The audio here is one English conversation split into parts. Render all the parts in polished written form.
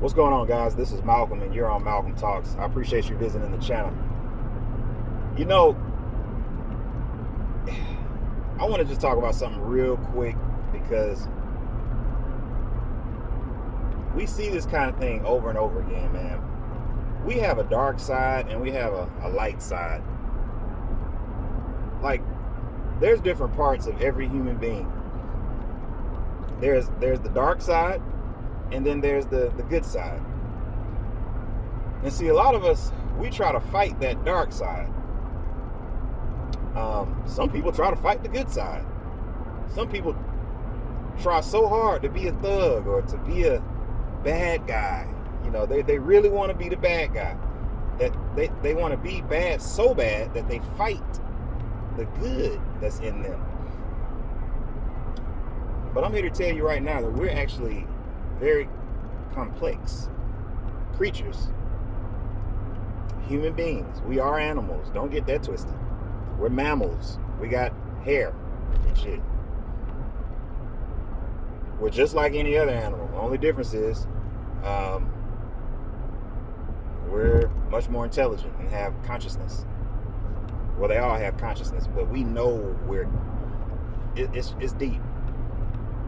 What's going on, guys? This is Malcolm, and you're on Malcolm Talks. I appreciate you visiting the channel. You know, I want to just talk about something real quick because we see this kind of thing over and over again, man. We have a dark side and we have a light side. Like, there's different parts of every human being. There's the dark side, and then there's the good side. And see, a lot of us, we try to fight that dark side. Some people try to fight the good side. Some people try so hard to be a thug or to be a bad guy. You know, they really want to be the bad guy. That they want to be bad so bad that they fight the good that's in them. But I'm here to tell you right now that we're actually very complex creatures. Human beings. We are animals. Don't get that twisted. We're mammals. We got hair and shit. We're just like any other animal. The only difference is we're much more intelligent and have consciousness. Well, they all have consciousness, but we know it's deep.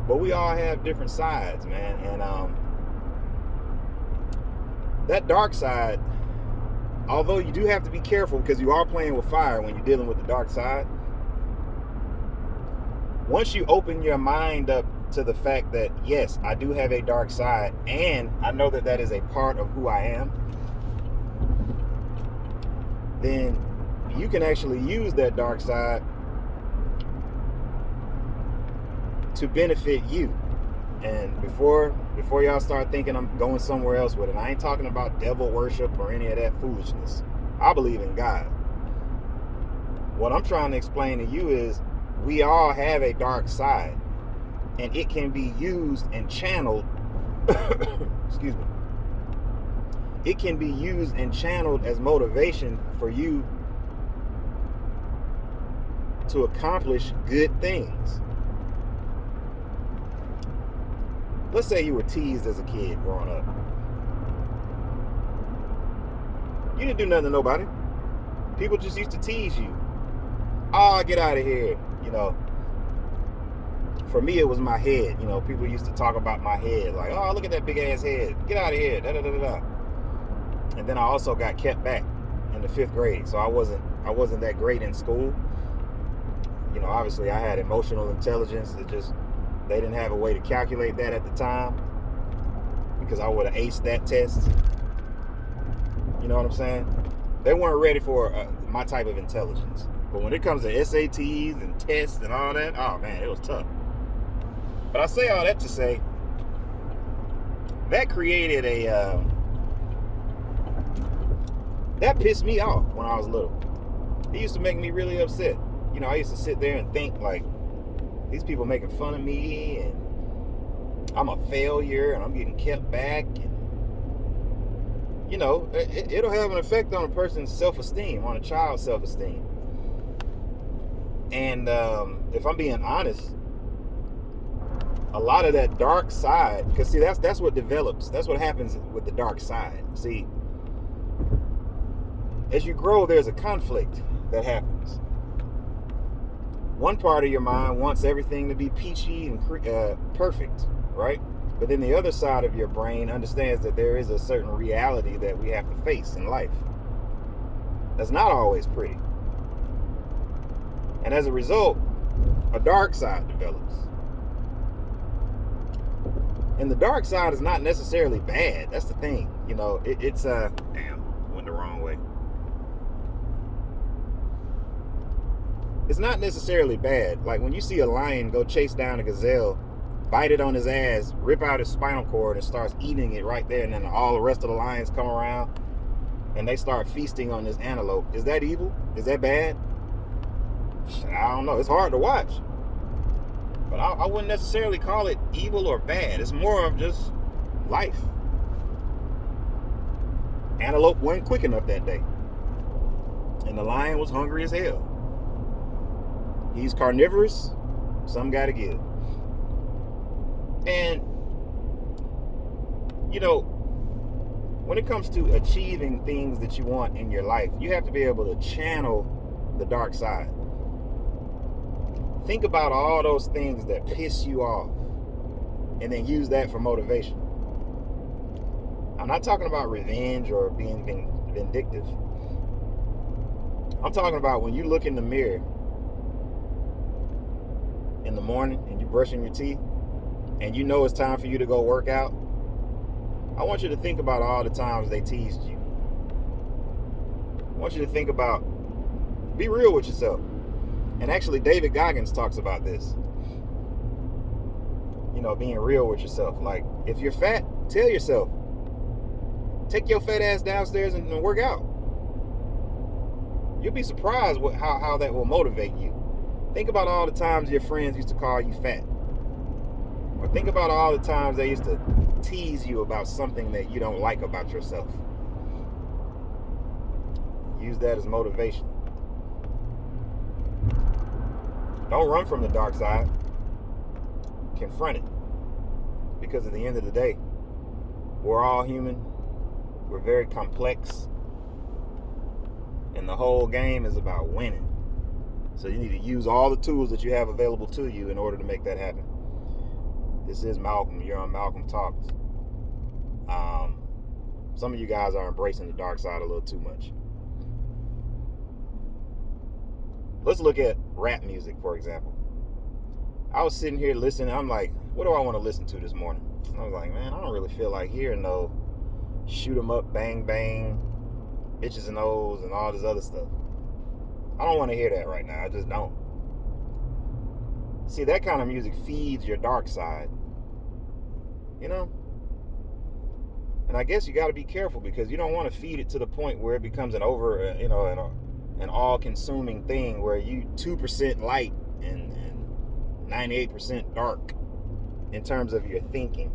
But we all have different sides, man. And that dark side, although you do have to be careful because you are playing with fire when you're dealing with the dark side. Once you open your mind up to the fact that, yes, I do have a dark side, and I know that that is a part of who I am, then you can actually use that dark side to benefit you. And before y'all start thinking I'm going somewhere else with it, I ain't talking about devil worship or any of that foolishness. I believe in God. What I'm trying to explain to you is we all have a dark side, and it can be used and channeled excuse me. It can be used and channeled as motivation for you to accomplish good things. Let's say you were teased as a kid growing up. You didn't do nothing to nobody. People just used to tease you. Oh, get out of here. You know, for me, it was my head. You know, people used to talk about my head. Like, oh, look at that big ass head. Get out of here. Da, da, da, da, da. And then I also got kept back in the 5th grade. So I wasn't that great in school. You know, obviously I had emotional intelligence. They didn't have a way to calculate that at the time because I would have aced that test. You know what I'm saying? They weren't ready for my type of intelligence. But when it comes to SATs and tests and all that, oh man, it was tough. But I say all that to say that created that pissed me off when I was little. It used to make me really upset. You know, I used to sit there and think like, these people making fun of me, and I'm a failure, and I'm getting kept back. And, you know, it'll have an effect on a person's self-esteem, on a child's self-esteem. And if I'm being honest, a lot of that dark side, because see, that's what develops. That's what happens with the dark side. See, as you grow, there's a conflict that happens. One part of your mind wants everything to be peachy and perfect, right? But then the other side of your brain understands that there is a certain reality that we have to face in life that's not always pretty. And as a result, a dark side develops. And the dark side is not necessarily bad. That's the thing. You know, it's damn, went the wrong way. It's not necessarily bad. Like when you see a lion go chase down a gazelle, bite it on his ass, rip out his spinal cord, and starts eating it right there, and then all the rest of the lions come around and they start feasting on this antelope. Is that evil? Is that bad? I don't know. It's hard to watch. But I wouldn't necessarily call it evil or bad. It's more of just life. Antelope wasn't quick enough that day, and the lion was hungry as hell. He's carnivorous. Some got to give. And, you know, when it comes to achieving things that you want in your life, you have to be able to channel the dark side. Think about all those things that piss you off and then use that for motivation. I'm not talking about revenge or being vindictive. I'm talking about when you look in the mirror in the morning and you're brushing your teeth and you know it's time for you to go work out. I want you to think about all the times they teased you. I want you to think about, be real with yourself. And actually, David Goggins talks about this. You know, being real with yourself. Like, if you're fat, tell yourself, take your fat ass downstairs and work out. You'll be surprised how that will motivate you. Think about all the times your friends used to call you fat. Or think about all the times they used to tease you about something that you don't like about yourself. Use that as motivation. Don't run from the dark side. Confront it. Because at the end of the day, we're all human. We're very complex. And the whole game is about winning. So you need to use all the tools that you have available to you in order to make that happen. This is Malcolm. You're on Malcolm Talks. Some of you guys are embracing the dark side a little too much. Let's look at rap music, for example. I was sitting here listening. I'm like, what do I want to listen to this morning? I was like, man, I don't really feel like hearing no shoot 'em up, bang, bang, bitches and O's and all this other stuff. I don't want to hear that right now. I just don't. See, that kind of music feeds your dark side. You know? And I guess you got to be careful because you don't want to feed it to the point where it becomes an all-consuming thing where you 2% light and 98% dark in terms of your thinking.